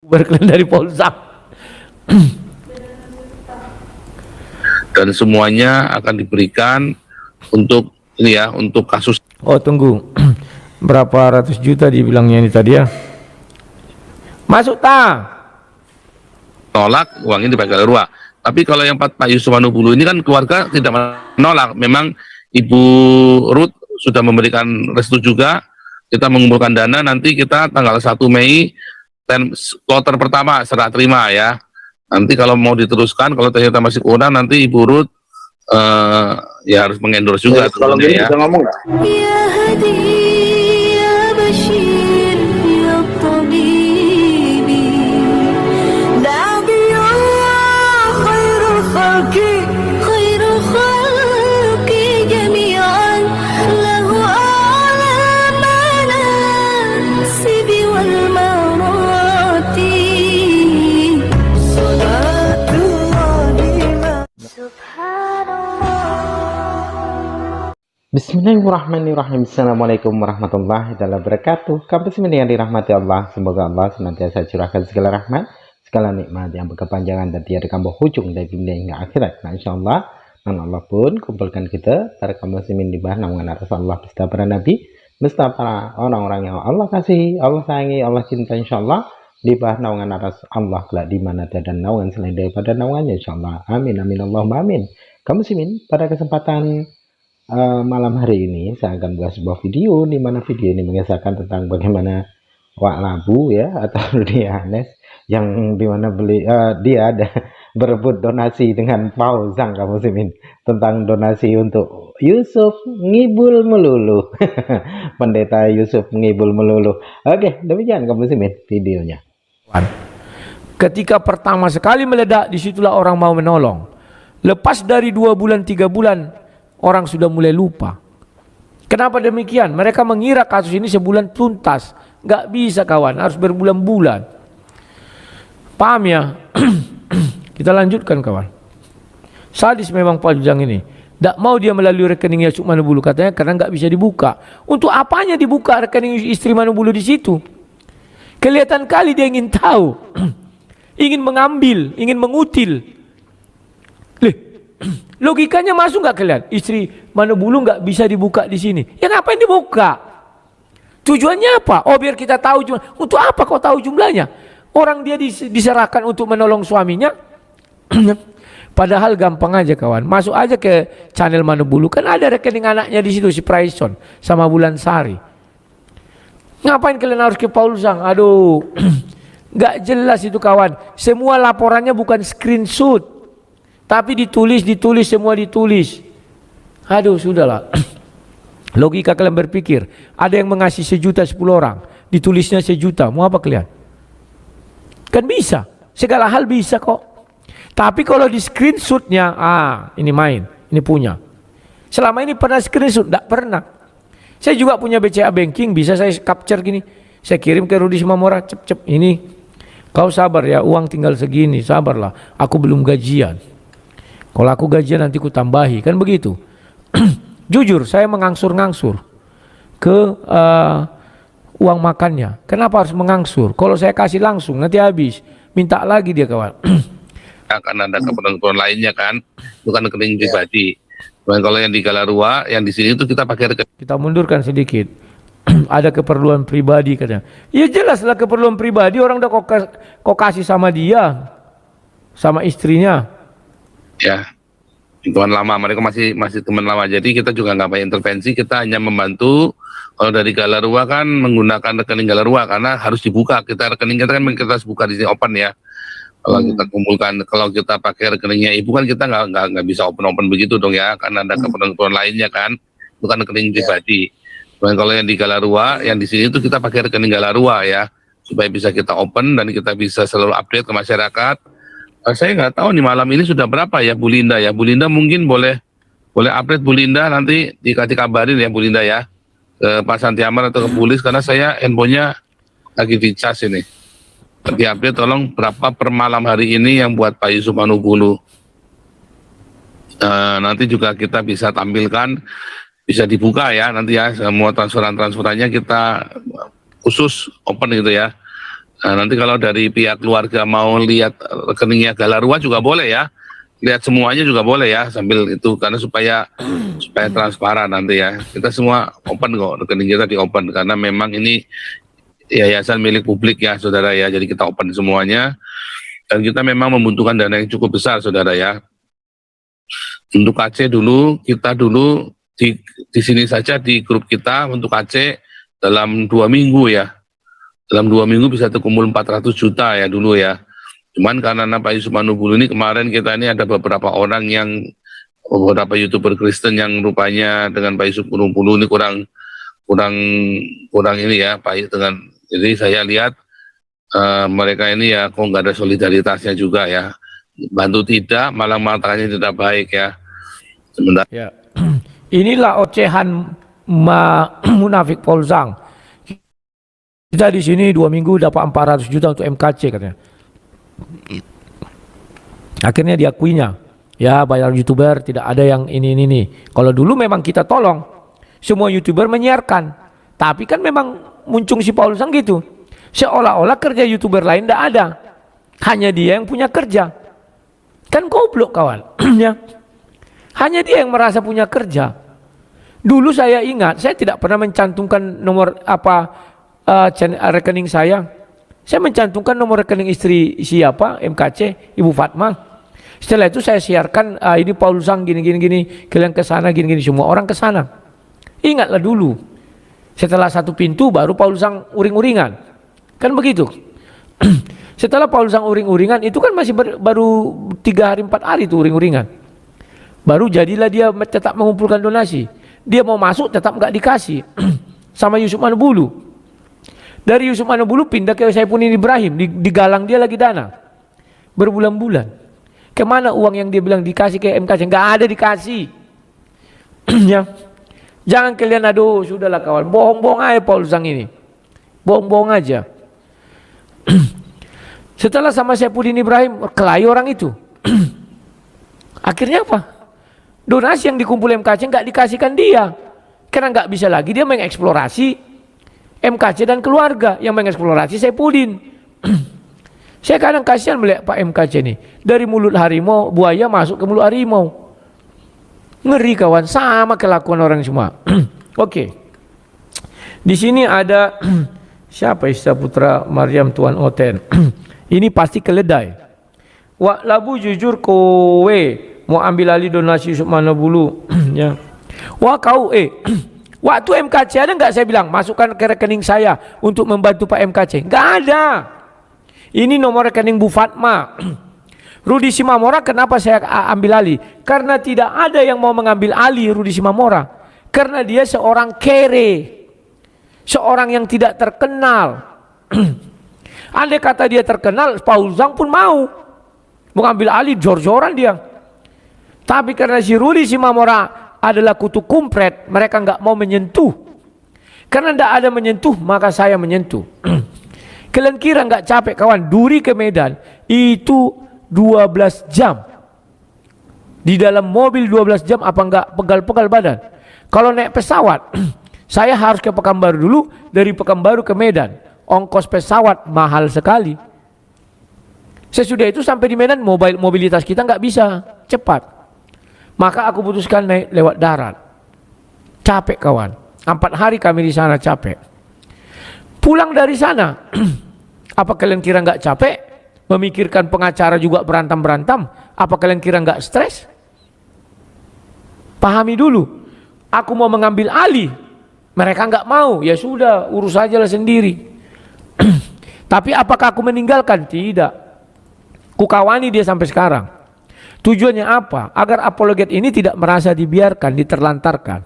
berkeliling dari Polsek. Dan semuanya akan diberikan untuk ini ya, untuk kasus. Oh tunggu, berapa ratus juta dibilangnya ini tadi ya? Masuk Nolak uangnya dipakai Galarua. Tapi kalau yang Pak Yusuf Manubulu ini kan keluarga tidak menolak. Memang Ibu Ruth sudah memberikan restu juga. Kita mengumpulkan dana, nanti kita tanggal 1 Mei kloter pertama serah terima ya. Nanti kalau mau diteruskan, kalau ternyata masih kurang, nanti Ibu Ruth ya harus mengendorse juga. Kalau gini bisa ngomong nggak? Bismillahirrahmanirrahim. Assalamualaikum warahmatullahi wabarakatuh. Kabar semuanya yang dirahmati Allah. Semoga Allah senantiasa curahkan segala rahmat, segala nikmat yang berkepanjangan dan tiada kambah ujung dari dunia hingga akhirat. Nah, insyaallah Allah pun kumpulkan kita para kaum muslimin di bawah naungan atas Allah beserta para nabi, beserta para orang-orang yang Allah kasih, Allah sayangi, Allah cinta, insyaallah di bawah naungan atas Allah kelak di mana tiada naungan selain daripada naungannya, insyaallah. Amin amin Allahumma amin. Kaum muslimin, pada kesempatan malam hari ini saya akan buat sebuah video di mana video ini mengisahkan tentang bagaimana Wak Labu ya atau Rudia Hanes yang dimana dia ada berebut donasi dengan Fauzan, kaum muslimin, tentang donasi untuk Yusuf Ngibul Melulu. Pendeta Yusuf Ngibul Melulu. Oke, demikian kaum muslimin videonya. Ketika pertama sekali meledak, disitulah orang mau menolong. Lepas dari 2 bulan 3 bulan, orang sudah mulai lupa. Kenapa demikian? Mereka mengira kasus ini sebulan tuntas. Nggak bisa kawan, harus berbulan-bulan. Paham ya? Kita lanjutkan kawan. Sadis memang Pak Jujang ini. Nggak mau dia melalui rekening Yusuf Manubulu, katanya karena nggak bisa dibuka. Untuk apanya dibuka rekening istri Manubulu di situ? Kelihatan kali dia ingin tahu. Ingin mengambil, ingin mengutil. Logikanya masuk nggak kalian? Istri Manubulu nggak bisa dibuka di sini. Ya ngapain dibuka? Tujuannya apa? Oh biar kita tahu jumlah. Untuk apa kau tahu jumlahnya? Orang dia diserahkan untuk menolong suaminya. Padahal gampang aja kawan. Masuk aja ke channel Manubulu. Kan ada rekening anaknya di situ, si Praison sama Bulan Sari. Ngapain kalian harus ke Paulsang? Aduh, nggak jelas itu kawan. Semua laporannya bukan screenshot. Tapi ditulis, semua ditulis. Aduh, sudahlah. Logika kalian berpikir, ada yang mengasih 1 juta 10 orang, ditulisnya 1 juta, mau apa kalian? Kan bisa, segala hal bisa kok. Tapi kalau di screenshotnya, ini main, ini punya. Selama ini pernah screenshot? Tidak pernah. Saya juga punya BCA Banking, bisa saya capture gini. Saya kirim ke Rudi Simamora, cep, ini. Kau sabar ya, uang tinggal segini, sabarlah. Aku belum gajian. Kalau aku gajian nanti ku tambahi, kan begitu. Jujur, saya mengangsur-ngangsur ke uang makannya. Kenapa harus mengangsur? Kalau saya kasih langsung nanti habis, minta lagi dia kawan. Akan ada keperluan lainnya kan, bukan rekening pribadi. Dan kalau yang di Galarua, yang di sini itu kita pakai rekening. Kita mundurkan sedikit. Ada keperluan pribadi katanya. Ya jelaslah keperluan pribadi, orang udah kok kasih sama dia, sama istrinya. Ya, teman lama, mereka masih teman lama. Jadi kita juga nggak banyak intervensi, kita hanya membantu. Kalau dari Galarua kan menggunakan rekening Galarua karena harus dibuka. Kita rekening kita kan kita buka di sini open ya. Kalau kita kumpulkan, kalau kita pakai rekeningnya ibu kan kita nggak bisa open begitu dong ya, karena ada keperluan lainnya kan, bukan rekening pribadi. Dan kalau yang di Galarua, yang di sini itu kita pakai rekening Galarua ya, supaya bisa kita open dan kita bisa selalu update ke masyarakat. Saya nggak tahu nih malam ini sudah berapa ya Bu Linda ya. Bu Linda mungkin boleh update Bu Linda, nanti dikasih kabarin ya Bu Linda ya ke Pak Santiamar atau ke Pulis, karena saya handphonenya lagi dicas ini. Diupdate tolong berapa per malam hari ini yang buat Pak Yusuf Manubulu. Nanti juga kita bisa tampilkan, bisa dibuka ya nanti ya, semua transferannya kita khusus open gitu ya. Nah, nanti kalau dari pihak keluarga mau lihat rekeningnya Galarua juga boleh ya, lihat semuanya juga boleh ya sambil itu, karena supaya transparan nanti ya. Kita semua open kok, rekening kita di open karena memang ini yayasan milik publik ya saudara ya, jadi kita open semuanya dan kita memang membutuhkan dana yang cukup besar saudara ya. Untuk Aceh dulu, kita dulu di sini saja di grup kita untuk Aceh dalam 2 minggu ya. Dalam 2 minggu bisa terkumpul 400 juta ya dulu ya. Cuman karena Pak Yusuf Manubulu ini kemarin kita ini ada beberapa orang yang, beberapa YouTuber Kristen yang rupanya dengan Pak Yusuf Manubulu ini kurang ini ya Pak dengan, jadi saya lihat mereka ini ya kok nggak ada solidaritasnya juga ya. Bantu tidak, malah matanya tidak baik ya. Sebentar. Ya. Inilah ocehan munafik Paul Zhang. Kita di sini 2 minggu dapat 400 juta untuk MKC katanya. Akhirnya diakuinya. Ya, bayar YouTuber tidak ada yang ini. Kalau dulu memang kita tolong, semua YouTuber menyiarkan. Tapi kan memang muncung si Paul Zhang gitu. Seolah-olah kerja YouTuber lain tidak ada. Hanya dia yang punya kerja. Kan goblok kawan. Ya. Hanya dia yang merasa punya kerja. Dulu saya ingat, saya tidak pernah mencantumkan nomor rekening saya. Saya mencantumkan nomor rekening istri siapa, MKC, Ibu Fatma. Setelah itu saya siarkan, ini Paul Zhang gini, kalian ke sana gini, semua orang ke sana. Ingatlah dulu. Setelah 1 pintu baru Paul Zhang uring-uringan. Kan begitu. Setelah Paul Zhang uring-uringan itu kan masih baru 3 hari 4 hari itu uring-uringan. Baru jadilah dia tetap mengumpulkan donasi. Dia mau masuk tetap nggak dikasih sama Yusuf Manubulu. Dari Yusuf Manubulu pindah ke Saifuddin Ibrahim, digalang dia lagi dana berbulan-bulan. Kemana uang yang dia bilang dikasih ke MKC? Nggak ada dikasih. Ya. Jangan kalian aduh sudahlah kawan, bohong-bohong aja Paul Zhang ini, bohong-bohong aja. Setelah sama Saifuddin Ibrahim kelahi orang itu. Akhirnya apa? Donasi yang dikumpul MKC nggak dikasihkan dia, karena nggak bisa lagi dia mengeksplorasi MKC dan keluarga, yang mengeksplorasi Saifuddin. Saya kadang kasihan melihat Pak MKC ini, dari mulut harimau buaya masuk ke mulut harimau. Ngeri kawan, sama kelakuan orang semua. Oke. Di sini ada siapa Isa Putra Maryam Tuan Oten. Ini pasti keledai. Wak labu jujur kowe mau ambil alih donasi Yusuf Manubulu. Ya. Wah kau waktu MKC ada nggak saya bilang masukkan ke rekening saya untuk membantu Pak MKC? Nggak ada. Ini nomor rekening Bu Fatma. Rudi Simamora kenapa saya ambil alih? Karena tidak ada yang mau mengambil alih Rudi Simamora. Karena dia seorang kere, seorang yang tidak terkenal. Andai kata dia terkenal, Paul Zhang pun mau mengambil alih, jor-joran dia. Tapi karena si Rudi Simamora adalah kutu kumpret, mereka nggak mau menyentuh. Karena tidak ada menyentuh, maka saya menyentuh. Kalian kira nggak capek kawan? Duri ke Medan itu 12 jam. Di dalam mobil 12 jam apa nggak pegal-pegal badan? Kalau naik pesawat, saya harus ke Pekanbaru dulu, dari Pekanbaru ke Medan. Ongkos pesawat mahal sekali. Sesudah itu sampai di Medan, mobilitas kita nggak bisa cepat. Maka aku putuskan naik lewat darat. Capek kawan. 4 hari kami di sana capek. Pulang dari sana, apa kalian kira nggak capek? Memikirkan pengacara juga berantem-berantem. Apa kalian kira nggak stres? Pahami dulu. Aku mau mengambil alih. Mereka nggak mau. Ya sudah, urus aja lah sendiri. Tapi apakah aku meninggalkan? Tidak. Kukawani dia sampai sekarang. Tujuannya apa? Agar apologet ini tidak merasa dibiarkan, diterlantarkan.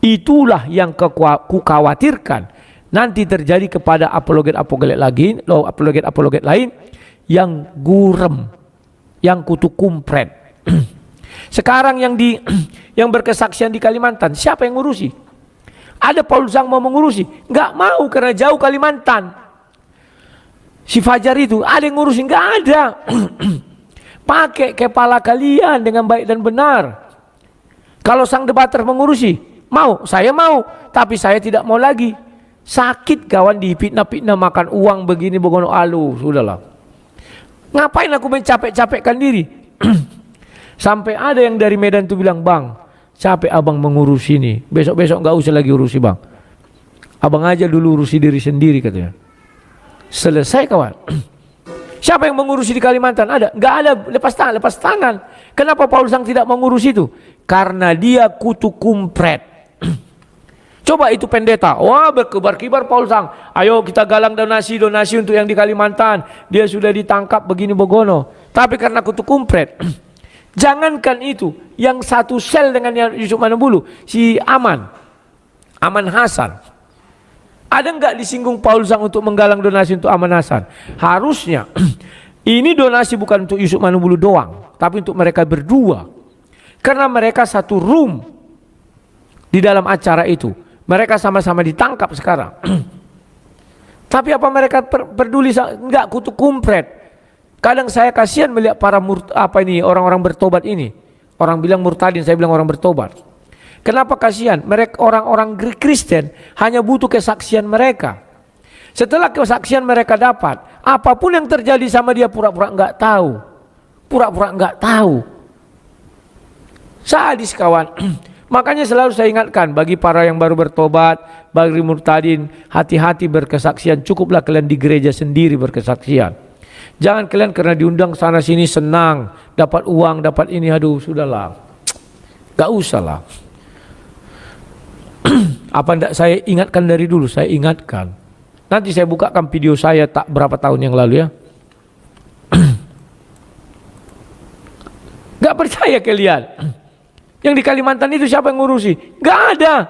Itulah yang kukhawatirkan nanti terjadi kepada apologet-apologet lain yang gurem, yang kutu kumpret. Sekarang yang berkesaksian di Kalimantan, siapa yang ngurusi? Ada Paul Zhang mau mengurusi? Nggak mau karena jauh Kalimantan. Si Fajar itu ada yang ngurusi? Nggak ada. Pakai kepala kalian dengan baik dan benar. Kalau sang debater mengurusi, mau, saya mau, tapi saya tidak mau lagi. Sakit kawan, difitnah-fitnah, makan uang begini begono, alu, sudahlah. Ngapain aku mencapek-capekkan diri? Sampai ada yang dari Medan tuh bilang, "Bang, capek abang mengurus ini. Besok-besok nggak usah lagi urusi bang. Abang aja dulu urusi diri sendiri," katanya. Selesai kawan. Siapa yang mengurusi di Kalimantan? Ada? Nggak ada. Lepas tangan. Kenapa Paulus Sang tidak mengurus itu? Karena dia kutu kumpret. Coba itu pendeta, wah berkibar-kibar Paulus Sang, ayo kita galang donasi untuk yang di Kalimantan, dia sudah ditangkap begini begono. Tapi karena kutu kumpret, jangankan itu, yang satu sel dengan yang Yusuf Manubulu, si Aman Hasan, ada nggak disinggung Paulus Sang untuk menggalang donasi untuk Aman Hasan? Harusnya ini donasi bukan untuk Yusuf Manubulu doang, tapi untuk mereka berdua, karena mereka satu room di dalam acara itu. Mereka sama-sama ditangkap sekarang. Tapi apa mereka peduli? Enggak, kutu kumpret. Kadang saya kasihan melihat para orang-orang bertobat ini. Orang bilang murtadin, saya bilang orang bertobat. Kenapa kasihan? Mereka orang-orang Kristen hanya butuh kesaksian mereka. Setelah kesaksian mereka dapat, apapun yang terjadi sama dia pura-pura enggak tahu. Pura-pura enggak tahu. Sadis kawan. Makanya selalu saya ingatkan bagi para yang baru bertobat, bagi murtadin, hati-hati berkesaksian. Cukuplah kalian di gereja sendiri berkesaksian. Jangan kalian karena diundang sana sini senang, dapat uang, dapat ini, aduh sudahlah. Gak usah lah. Apa enggak saya ingatkan dari dulu, saya ingatkan. Nanti saya bukakan video saya tak berapa tahun yang lalu ya. Gak percaya kalian. Yang di Kalimantan itu siapa yang ngurusi? Gak ada.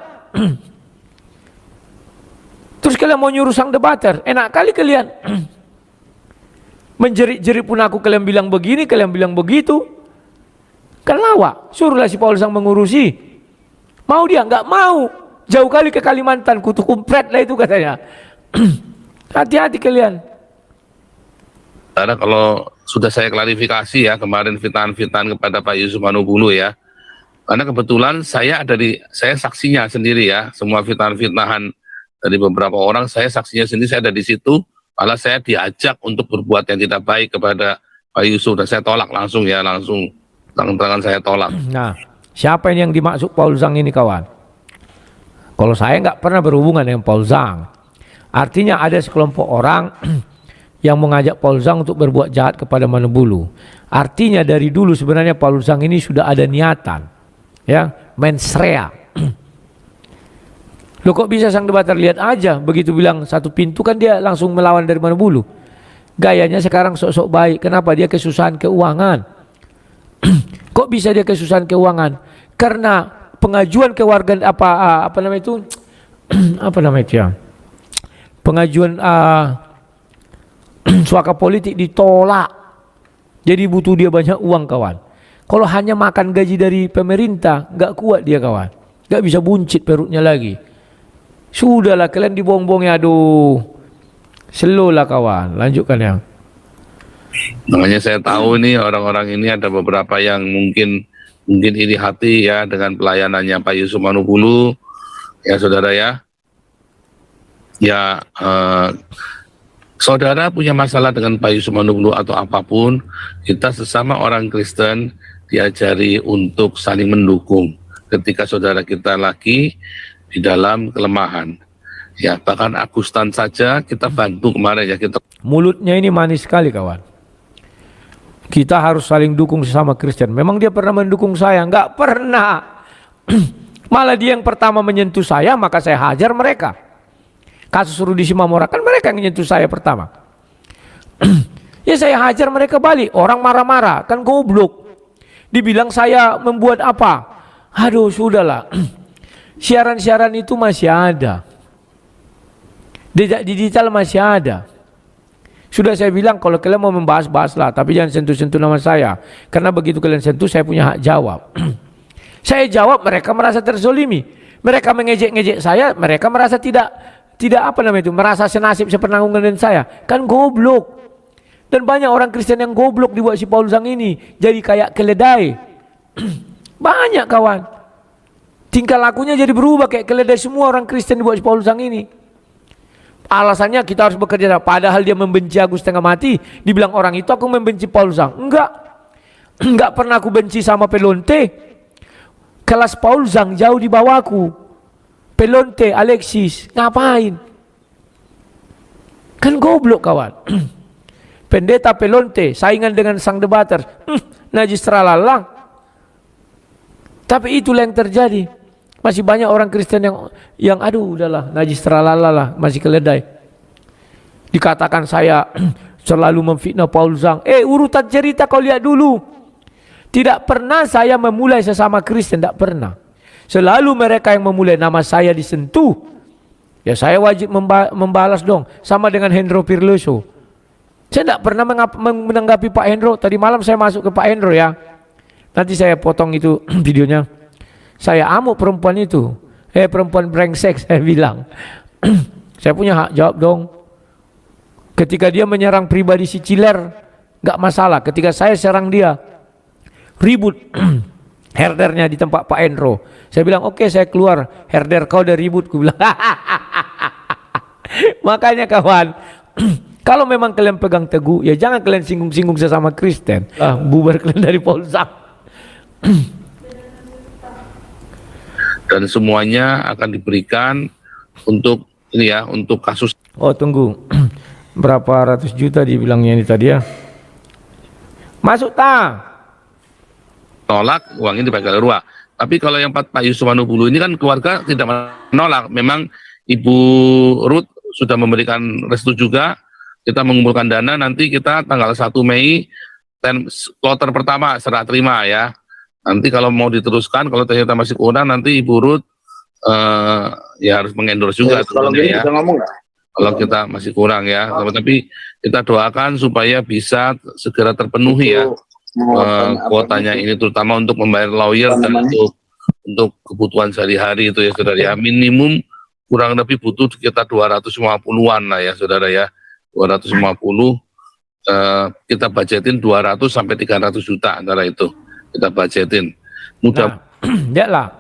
Terus kalian mau nyuruh sang debater? Enak kali kalian. Menjerit-jerit pun aku, kalian bilang begini, kalian bilang begitu. Kan lawak. Suruhlah si Paulus yang mengurusi. Mau dia? Gak mau. Jauh kali ke Kalimantan, kutu kumpret lah itu katanya. Hati-hati kalian. Karena kalau sudah saya klarifikasi ya kemarin fitnah-fitnah kepada Pak Yusuf Manubulu ya. Karena kebetulan saya saksinya sendiri ya, semua fitnah-fitnahan dari beberapa orang, saya saksinya sendiri, saya ada di situ, malah saya diajak untuk berbuat yang tidak baik kepada Pak Yusuf, dan saya tolak langsung tangan saya tolak. Nah, siapa yang dimaksud Paulus Sang ini kawan? Kalau saya nggak pernah berhubungan dengan Paulus Sang, artinya ada sekelompok orang yang mengajak Paulus Sang untuk berbuat jahat kepada Manubulu. Artinya dari dulu sebenarnya Paulus Sang ini sudah ada niatan. Ya, mensrea. Loh kok bisa sang debater, lihat aja begitu bilang satu pintu kan dia langsung melawan dari Manubulu. Gayanya sekarang sok-sok baik. Kenapa? Dia kesusahan keuangan. Kok bisa dia kesusahan keuangan? Karena pengajuan kewargaan apa namanya itu? Apa namanya itu ya? Pengajuan suaka politik ditolak. Jadi butuh dia banyak uang kawan. Kalau hanya makan gaji dari pemerintah, nggak kuat dia kawan. Nggak bisa buncit perutnya lagi. Sudahlah kalian dibohong-bohongnya, aduh. Slow lah kawan, lanjutkan ya. Makanya saya tahu nih orang-orang ini ada beberapa yang mungkin iri hati ya dengan pelayanannya Pak Yusuf Manubulu. Ya saudara ya. Ya saudara punya masalah dengan Pak Yusuf Manubulu atau apapun, kita sesama orang Kristen diajari untuk saling mendukung ketika saudara kita lagi di dalam kelemahan. Ya, bahkan Agustan saja kita bantu kemarin ya, kita. Mulutnya ini manis sekali kawan. Kita harus saling dukung sesama Kristen. Memang dia pernah mendukung saya? Enggak pernah. Malah dia yang pertama menyentuh saya, maka saya hajar mereka. Kasus Rudi Simamora kan mereka yang menyentuh saya pertama. Ya saya hajar mereka balik. Orang marah-marah, kan goblok. Dibilang saya membuat apa? Aduh sudahlah. Siaran-siaran itu masih ada. Digital masih ada. Sudah saya bilang kalau kalian mau membahas-bahaslah, tapi jangan sentuh-sentuh nama saya. Karena begitu kalian sentuh saya punya hak jawab. Saya jawab, mereka merasa terzolimi. Mereka mengejek-ngejek saya, mereka merasa tidak apa namanya itu, merasa senasib sepenanggungan dengan saya. Kan goblok. Dan banyak orang Kristen yang goblok dibuat si Paulus Sang ini. Jadi kayak keledai. Banyak kawan. Tingkah lakunya jadi berubah kayak keledai, semua orang Kristen dibuat si Paulus Sang ini. Alasannya kita harus bekerja, padahal dia membenci aku setengah mati. Dibilang orang itu aku membenci Paulus Zhang. Enggak pernah aku benci sama Pelonte. Kelas Paulus Zhang jauh di bawahku. Pelonte, Alexis, ngapain? Kan goblok kawan. Pendeta Pelonte saingan dengan sang debater. Najis tralala. Tapi itulah yang terjadi. Masih banyak orang Kristen yang aduh udahlah najis tralala lah, masih keledai. Dikatakan saya selalu memfitnah Paulus Zhang. Urutan cerita kau lihat dulu. Tidak pernah saya memulai sesama Kristen, tidak pernah. Selalu mereka yang memulai, nama saya disentuh. Ya saya wajib membalas dong. Sama dengan Hendro Pirloso. Saya tidak pernah menanggapi Pak Hendro. Tadi malam saya masuk ke Pak Hendro ya. Nanti saya potong itu videonya. Saya amuk perempuan itu. Perempuan brengsek saya bilang. Saya punya hak jawab dong. Ketika dia menyerang pribadi si Ciler, nggak masalah. Ketika saya serang dia, ribut herdernya di tempat Pak Endro. Saya bilang oke, saya keluar. Herder kau udah ribut, ku bilang. Makanya kawan, kalau memang kalian pegang teguh, ya jangan kalian singgung-singgung sesama Kristen. Bubar kalian dari Paulus Zhang. Dan semuanya akan diberikan untuk ini ya, untuk kasus. Oh tunggu, berapa ratus juta dibilangnya ini tadi ya? Masuk Tolak uangnya dipakai Galerua. Tapi kalau yang Pak Yusuf Manubulu ini kan keluarga tidak menolak. Memang Ibu Ruth sudah memberikan restu juga. Kita mengumpulkan dana, nanti kita tanggal 1 Mei kloter pertama serah terima ya. Nanti kalau mau diteruskan, kalau ternyata masih kurang, nanti Ibu Ruth ya harus mengendorse juga. Kalau gini ya. bisa ngomong nggak? Kalau kita masih kurang ya, tapi kita doakan supaya bisa segera terpenuhi ya kuotanya ini, terutama untuk membayar lawyer dan untuk kebutuhan sehari-hari itu ya saudara ya. Minimum kurang lebih butuh sekitar 250-an lah ya saudara ya. 250 kita budgetin 200 sampai 300 juta antara itu. Kita budgetin. Mudah. Ya lah.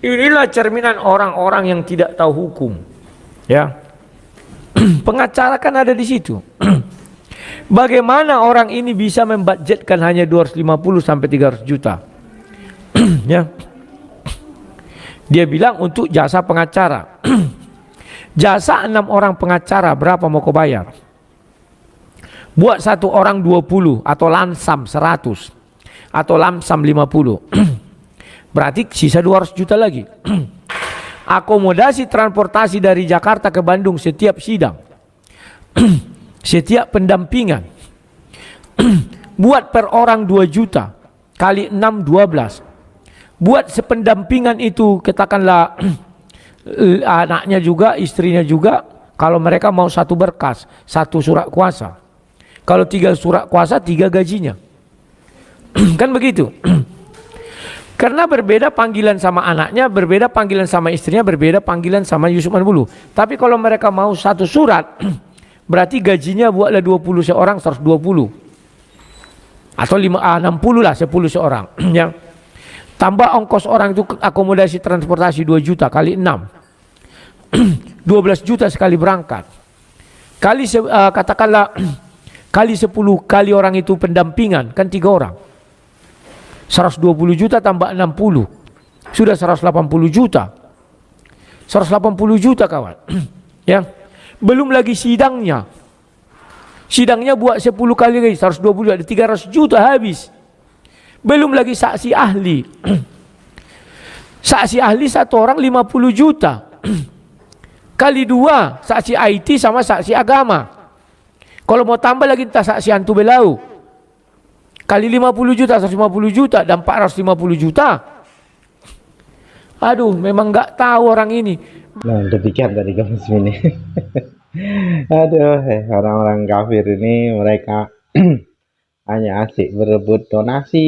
Inilah cerminan orang-orang yang tidak tahu hukum. Ya. Pengacara kan ada di situ. Bagaimana orang ini bisa membudgetkan hanya 250 sampai 300 juta? Ya. Dia bilang untuk jasa pengacara. Jasa 6 orang pengacara berapa mau kau bayar? Buat satu orang 20 atau lamsam 100 atau lamsam 50. Berarti sisa 200 juta lagi. Akomodasi transportasi dari Jakarta ke Bandung setiap sidang. Setiap pendampingan. Buat per orang 2 juta kali 6 12. Buat sependampingan itu katakanlah anaknya juga, istrinya juga, kalau mereka mau satu berkas, satu surat kuasa. Kalau 3 surat kuasa, 3 gajinya. Kan begitu. Karena berbeda panggilan sama anaknya, berbeda panggilan sama istrinya, berbeda panggilan sama Yusuf Manubulu. Tapi kalau mereka mau satu surat, berarti gajinya buatlah 20 seorang, 120. Atau 60 lah, 10 seorang. Ya. Tambah ongkos orang itu akomodasi transportasi 2 juta kali 6. 12 juta sekali berangkat. Kali katakanlah kali 10 kali orang itu pendampingan, kan 3 orang. 120 juta tambah 60. Sudah 180 juta. 180 juta kawan. Ya. Belum lagi sidangnya. Sidangnya buat 10 kali lagi 120 juta, 300 juta habis. Belum lagi saksi ahli. Saksi ahli satu orang 50 juta. Kali 2 saksi IT sama saksi agama. Kalau mau tambah lagi entah saksi hantu belau. Kali 50 juta, 150 juta dan 450 juta. Aduh, memang nggak tahu orang ini. Nah, demikian tadi kamu ini. Aduh, orang-orang kafir ini mereka hanya asik berebut donasi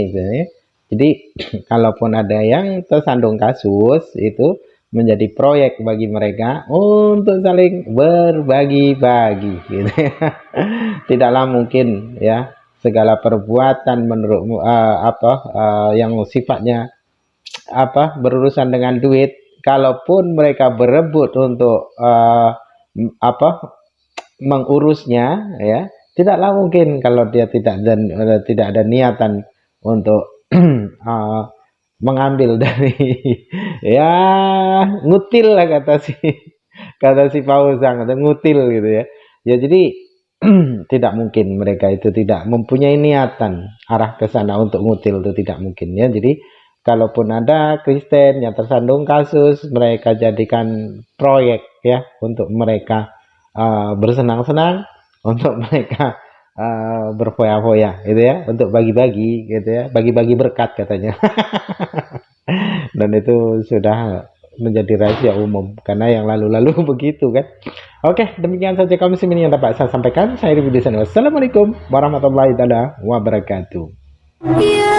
gitu ya. Jadi kalaupun ada yang tersandung kasus itu menjadi proyek bagi mereka untuk saling berbagi-bagi gitu. Tidaklah mungkin ya segala perbuatan menurut yang sifatnya berurusan dengan duit kalaupun mereka berebut untuk mengurusnya, ya tidaklah mungkin kalau dia tidak ada niatan untuk mengambil dari ya ngutil lah kata si Fauzan, atau ngutil gitu ya. Ya jadi tidak mungkin mereka itu tidak mempunyai niatan arah ke sana untuk ngutil, itu tidak mungkin ya. Jadi kalaupun ada Kristen yang tersandung kasus, mereka jadikan proyek ya untuk mereka bersenang-senang, untuk mereka berfoya-foya gitu ya, untuk bagi-bagi gitu ya, bagi-bagi berkat katanya. Dan itu sudah menjadi rahasia umum karena yang lalu-lalu begitu kan. Oke, demikian saja kami yang dapat saya sampaikan. Saya Rifdi Sana. Wassalamualaikum warahmatullahi wabarakatuh. Ya